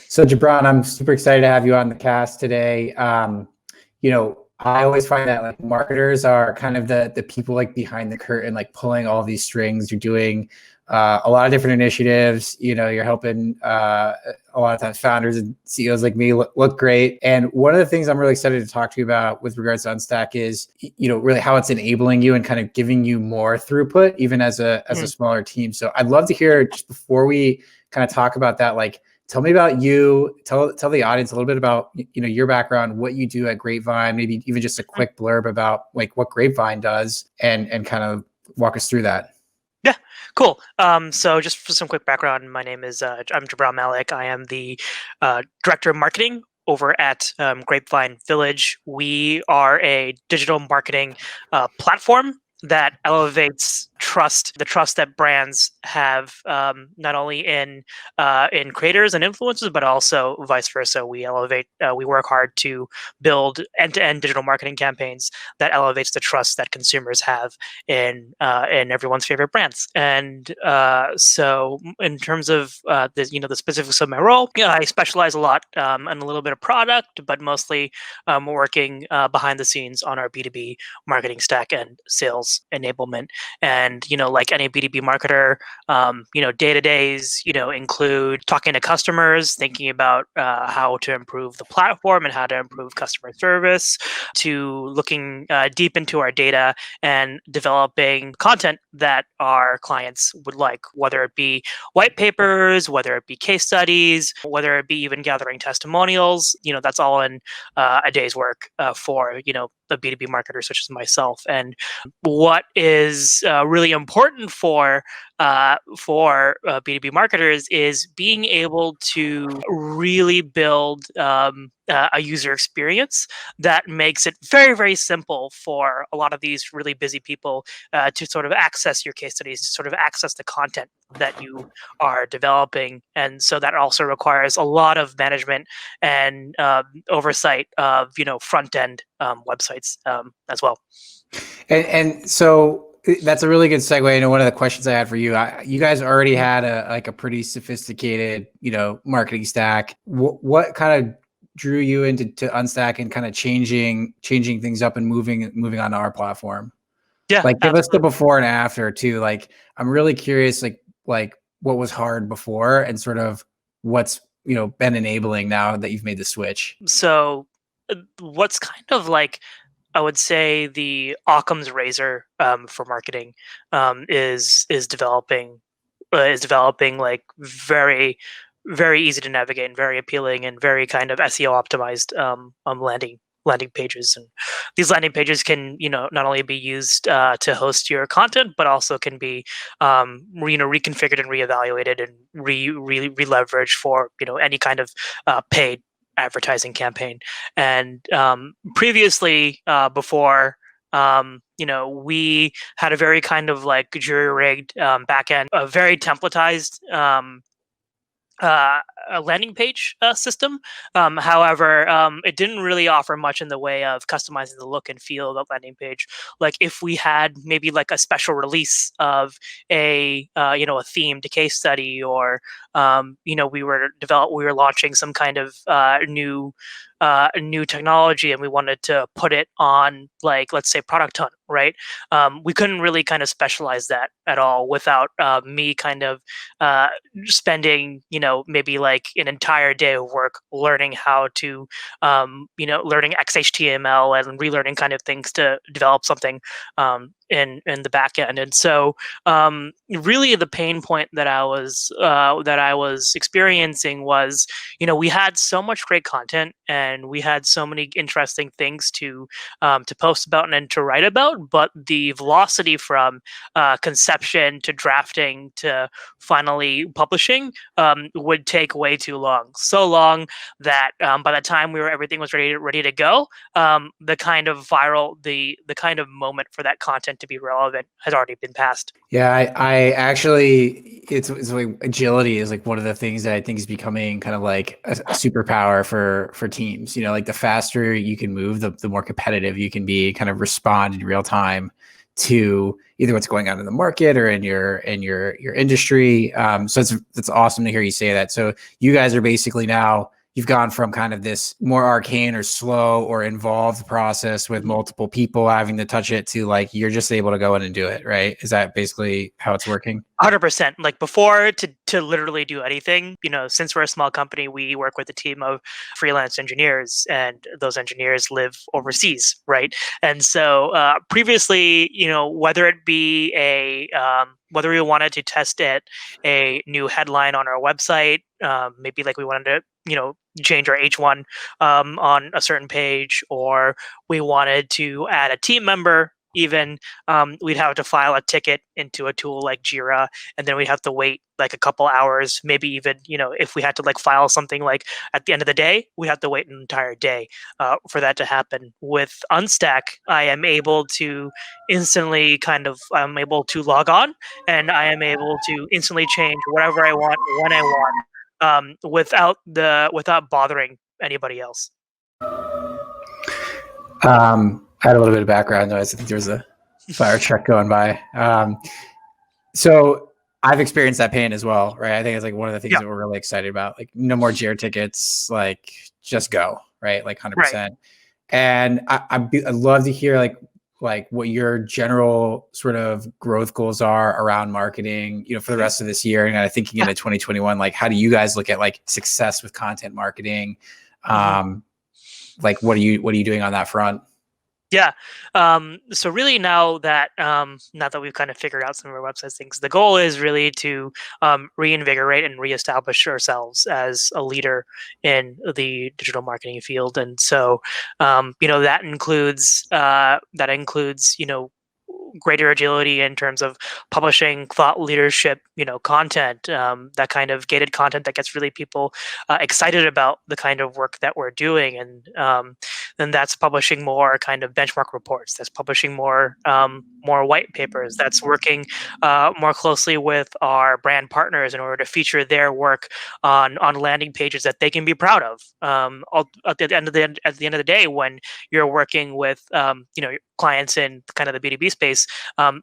So Jabron, I'm super excited to have you on the cast today. I always find that like marketers are kind of the people like behind the curtain, like pulling all these strings. You're doing a lot of different initiatives. You're helping a lot of times founders and CEOs like me look great. And one of the things I'm really excited to talk to you about with regards to Unstack is, really how it's enabling you and kind of giving you more throughput, even as a smaller team. So I'd love to hear, just before we kind of talk about that, like, tell me about you. Tell the audience a little bit about your background, what you do at Grapevine, maybe even just a quick blurb about like what Grapevine does, and kind of walk us through that. Yeah, cool. So just for some quick background, my name is I'm Jabral Malik. I am the director of marketing over at Grapevine Village. We are a digital marketing platform that elevates the trust that brands have, not only in creators and influencers, but also vice versa. We work hard to build end-to-end digital marketing campaigns that elevates the trust that consumers have in everyone's favorite brands. And so, in terms of the specifics of my role, I specialize a lot in a little bit of product, but mostly working behind the scenes on our B2B marketing stack and sales enablement. And like any B2B marketer, day-to-days include talking to customers, thinking about how to improve the platform and how to improve customer service, to looking deep into our data and developing content that our clients would like, whether it be white papers, whether it be case studies, whether it be even gathering testimonials. That's all in a day's work for a B2B marketer such as myself. And what is really important for B2B marketers is being able to really build a user experience that makes it very, very simple for a lot of these really busy people to sort of access your case studies, to sort of access the content that you are developing. And so that also requires a lot of management and oversight of front end websites as well. And so that's a really good segue into one of the questions I had for you. You guys already had a pretty sophisticated, marketing stack. What kind of drew you into Unstack and kind of changing things up and moving on to our platform? Yeah, like give absolutely. us the before and after too. Like, I'm really curious, like what was hard before and sort of what's been enabling now that you've made the switch. So what's kind of like, I would say, the Occam's razor for marketing is developing like very, very easy to navigate and very appealing and very kind of SEO optimized landing pages. And these landing pages can not only be used to host your content, but also can be reconfigured and reevaluated and re-leveraged for any kind of paid advertising campaign. And previously, before, we had a very kind of like jury-rigged backend, a very templatized a landing page system. However, it didn't really offer much in the way of customizing the look and feel of that landing page. Like if we had maybe like a special release of a themed case study, or we were launching some kind of new technology and we wanted to put it on, like, let's say Product Hunt, right? We couldn't really kind of specialize that at all without me kind of spending maybe like an entire day of work learning how to learning XHTML and relearning kind of things to develop something in the back end. And so really the pain point that I was experiencing was, we had so much great content and we had so many interesting things to post about and to write about, but the velocity from conception to drafting to finally publishing would take way too long. So long that by the time everything was ready to go, the kind of moment for that content to be relevant has already been passed. Yeah, I actually, it's like agility is like one of the things that I think is becoming kind of like a superpower for teams. Like the faster you can move, the more competitive you can be, kind of respond in real time to either what's going on in the market or in your industry. So it's awesome to hear you say that. So you guys are basically now, you've gone from kind of this more arcane or slow or involved process with multiple people having to touch it to like you're just able to go in and do it, right? Is that basically how it's working? 100%. Like before, to literally do anything, since we're a small company, we work with a team of freelance engineers, and those engineers live overseas, right? And so previously, whether it be whether we wanted to test a new headline on our website, maybe like we wanted to, change our H1 on a certain page, or we wanted to add a team member. Even we'd have to file a ticket into a tool like Jira, and then we'd have to wait like a couple hours, maybe even, if we had to like file something like at the end of the day, we have to wait an entire day for that to happen. With Unstack, I am able to I'm able to log on, and I am able to instantly change whatever I want when I want, without bothering anybody else. I had a little bit of background noise. I think there was a fire truck going by. So I've experienced that pain as well, right? I think it's like one of the things that we're really excited about. Like no more Jira tickets, like just go, right? Like 100%. Right. And I'd love to hear like what your general sort of growth goals are around marketing, for the rest of this year. And I thinking into 2021, like how do you guys look at like success with content marketing? Like what are you doing on that front? Yeah. So really now that we've kind of figured out some of our website things, the goal is really to reinvigorate and reestablish ourselves as a leader in the digital marketing field. And so, that includes greater agility in terms of publishing thought leadership, content, that kind of gated content that gets really people excited about the kind of work that we're doing. And then that's publishing more kind of benchmark reports. That's publishing more white papers. That's working more closely with our brand partners in order to feature their work on landing pages that they can be proud of. At the end of the day, when you're working with your clients in kind of the B2B space,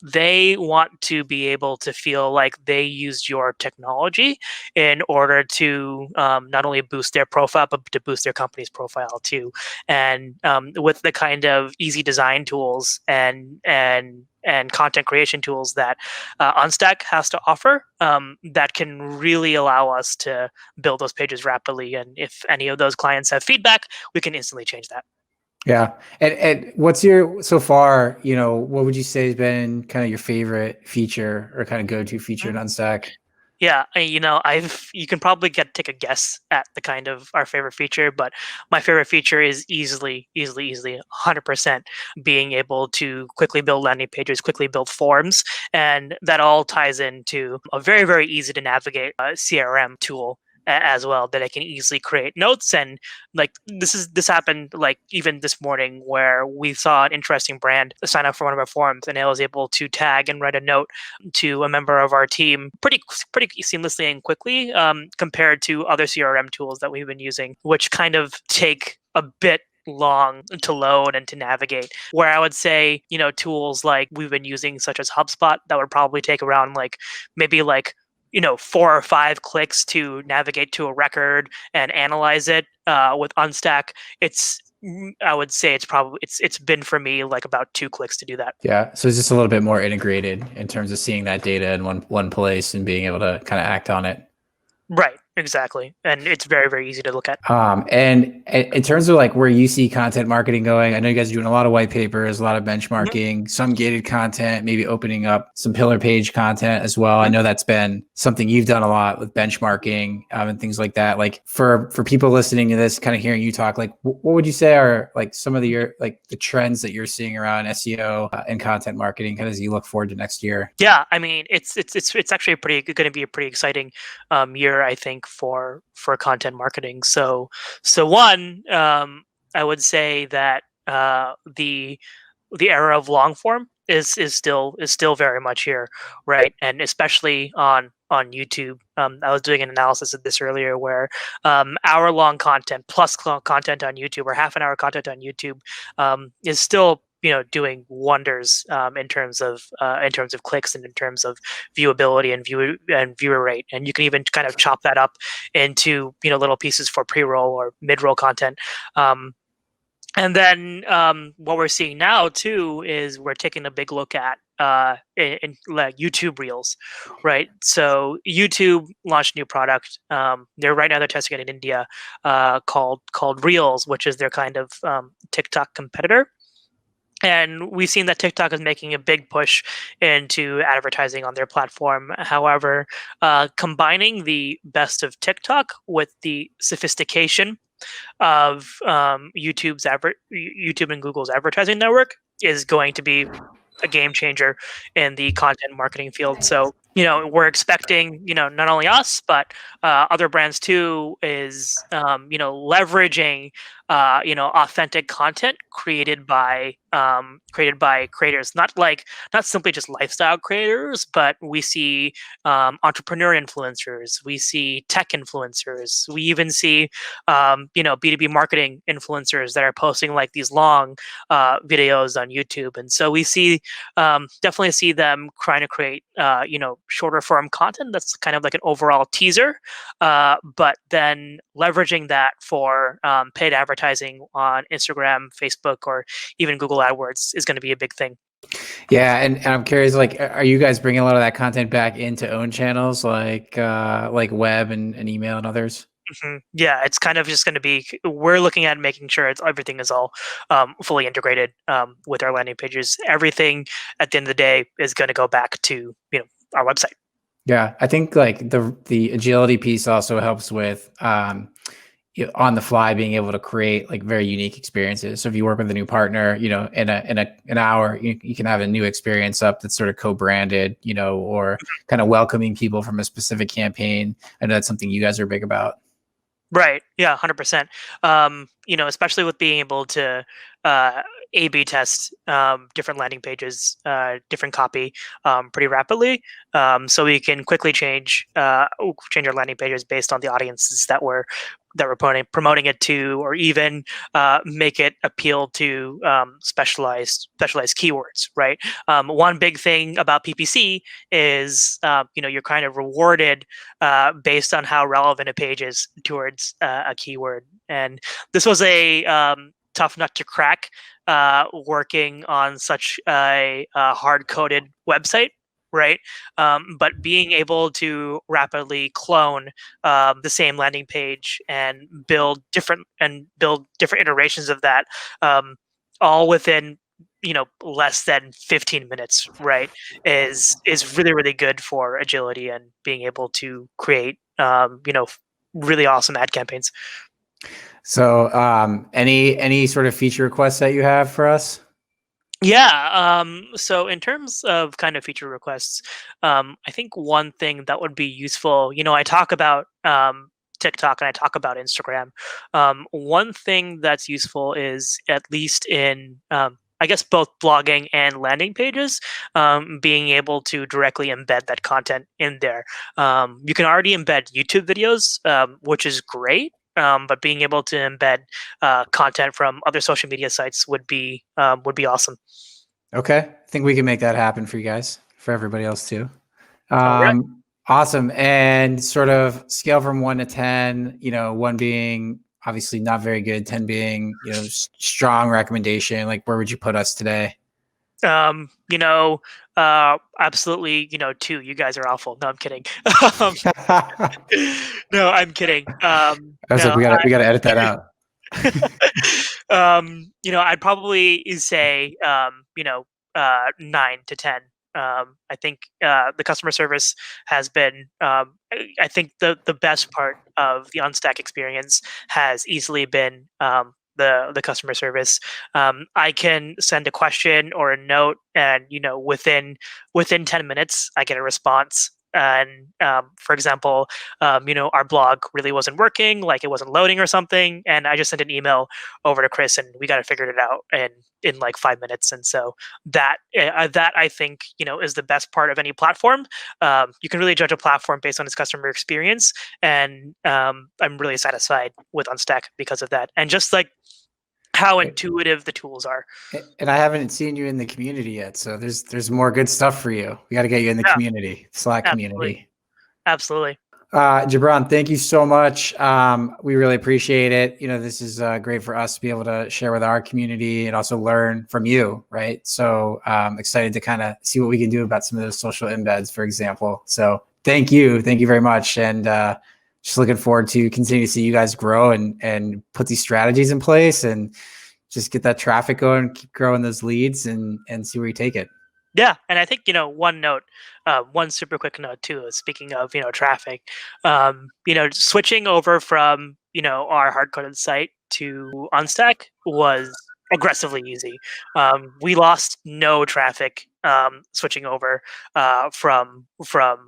they want to be able to feel like they used your technology in order to not only boost their profile, but to boost their company's profile too. And with the kind of easy design tools and content creation tools that Unstack has to offer, that can really allow us to build those pages rapidly. And if any of those clients have feedback, we can instantly change that. Yeah. And what's your, so far, what would you say has been kind of your favorite feature or kind of go-to feature in Unstack? Yeah, you can probably take a guess at the kind of our favorite feature, but my favorite feature is easily 100% being able to quickly build landing pages, quickly build forms, and that all ties into a very, very easy to navigate CRM tool as well, that I can easily create notes. And like this happened like even this morning, where we saw an interesting brand sign up for one of our forums, and I was able to tag and write a note to a member of our team pretty seamlessly and quickly, compared to other CRM tools that we've been using, which kind of take a bit long to load and to navigate. Where I would say, tools like we've been using, such as HubSpot, that would probably take around maybe 4 or 5 clicks to navigate to a record and analyze it. With Unstack, I would say it's been for me like about 2 clicks to do that. Yeah. So it's just a little bit more integrated in terms of seeing that data in one place and being able to kind of act on it. Right. Exactly. And it's very, very easy to look at. And in terms of like where you see content marketing going, I know you guys are doing a lot of white papers, a lot of benchmarking, some gated content, maybe opening up some pillar page content as well. I know that's been something you've done a lot with benchmarking and things like that. Like for people listening to this, kind of hearing you talk, like what would you say are like some of the trends that you're seeing around SEO and content marketing kind of as you look forward to next year? Yeah, I mean, it's actually going to be a pretty exciting year, I think, for content marketing. So one, I would say that the era of long form is still very much here, right? And especially on YouTube. I was doing an analysis of this earlier, where hour long content plus content on YouTube, or half an hour content on YouTube, is still doing wonders in terms of clicks and in terms of viewability and viewer rate. And you can even kind of chop that up into little pieces for pre-roll or mid-roll content. And then what we're seeing now too is we're taking a big look at in like YouTube Reels, right? So YouTube launched a new product. They're testing it in India, called Reels, which is their kind of TikTok competitor. And we've seen that TikTok is making a big push into advertising on their platform. However, combining the best of TikTok with the sophistication of YouTube and Google's advertising network is going to be a game changer in the content marketing field. So, we're expecting, not only us, but other brands too, is, leveraging, authentic content created by creators, not simply just lifestyle creators, but we see entrepreneur influencers, we see tech influencers, we even see, B2B marketing influencers that are posting like these long videos on YouTube. And so we definitely see them trying to create, shorter form content that's kind of like an overall teaser, but then leveraging that for paid advertising on Instagram, Facebook, or even Google AdWords is going to be a big thing. Yeah, and I'm curious, like, are you guys bringing a lot of that content back into own channels, like web and email and others? Yeah, it's kind of just going to be. We're looking at making sure everything is all fully integrated with our landing pages. Everything at the end of the day is going to go back to our website. Yeah, I think like the agility piece also helps with on the fly being able to create like very unique experiences. So if you work with a new partner, in an hour, you can have a new experience up that's sort of co-branded, or kind of welcoming people from a specific campaign. I know that's something you guys are big about. Right. Yeah, 100%. Especially with being able to A/B test different landing pages, different copy pretty rapidly, so we can quickly change our landing pages based on the audiences that we're promoting it to, or even make it appeal to specialized keywords. Right. One big thing about PPC is you're kind of rewarded based on how relevant a page is towards a keyword. And this was a tough nut to crack, working on such a hard-coded website, right? But being able to rapidly clone the same landing page and build different iterations of that, all within less than 15 minutes, right, is really, really good for agility and being able to create really awesome ad campaigns. So, any sort of feature requests that you have for us? Yeah. So in terms of kind of feature requests, I think one thing that would be useful, I talk about TikTok and I talk about Instagram. One thing that's useful is, at least in I guess both blogging and landing pages, being able to directly embed that content in there. You can already embed YouTube videos, which is great. But being able to embed content from other social media sites would be awesome. Okay, I think we can make that happen for you guys, for everybody else too. All right. Awesome. And sort of scale from 1 to 10, 1 being obviously not very good, 10 being, strong recommendation. Like, where would you put us today? Absolutely, 2. You guys are awful. No, I'm kidding. Um, no, I'm kidding. I was like, No, we gotta edit that out. I'd probably say, 9 to 10. I think the customer service has been. I think the best part of the Unstack experience has easily been the customer service. I can send a question or a note, and within 10 minutes, I get a response. And for example, our blog really wasn't working, like it wasn't loading or something, and I just sent an email over to Chris, and we got it figured it out in like 5 minutes. And so that I think is the best part of any platform. You can really judge a platform based on its customer experience, and I'm really satisfied with Unstack because of that. And just like how intuitive the tools are. And I haven't seen you in the community yet, so there's more good stuff for you. We got to get you in the community, Slack Absolutely. community. Absolutely. Gibran, thank you so much. We really appreciate it. This is great for us to be able to share with our community and also learn from you, right? So excited to kind of see what we can do about some of those social embeds, for example. So thank you very much, and just looking forward to continue to see you guys grow and put these strategies in place and just get that traffic going, keep growing those leads, and see where you take it. Yeah, and I think one super quick note too. Speaking of traffic, switching over from our hard coded site to Unstack was aggressively easy. We lost no traffic switching over from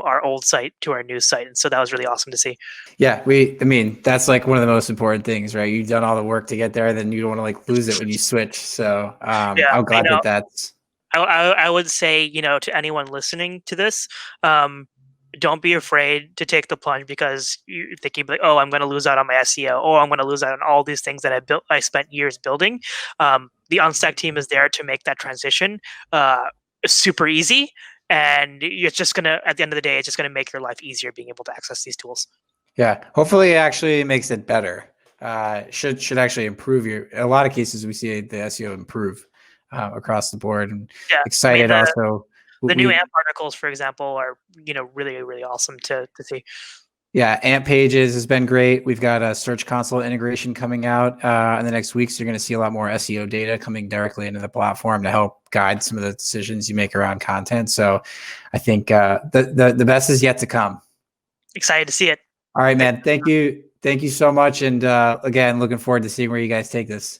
our old site to our new site, and so that was really awesome to see. Yeah, I mean, that's like one of the most important things, right? You've done all the work to get there, then you don't want to like lose it when you switch. So Yeah, I'm glad that's. I would say, to anyone listening to this, don't be afraid to take the plunge because you thinking like, oh, I'm going to lose out on my SEO, or I'm going to lose out on all these things that I spent years building. The Unstack team is there to make that transition super easy, and it's just gonna, at the end of the day, it's just gonna make your life easier being able to access these tools. Yeah, hopefully, it actually makes it better. Should actually improve a lot of cases we see the SEO improve across the board, and Yeah, excited also. The new AMP articles, for example, are really really awesome to see. Yeah, AMP Pages has been great. We've got a Search Console integration coming out in the next week, so you're going to see a lot more SEO data coming directly into the platform to help guide some of the decisions you make around content. So, I think the best is yet to come. Excited to see it. All right, man. Thank you so much, and again, looking forward to seeing where you guys take this.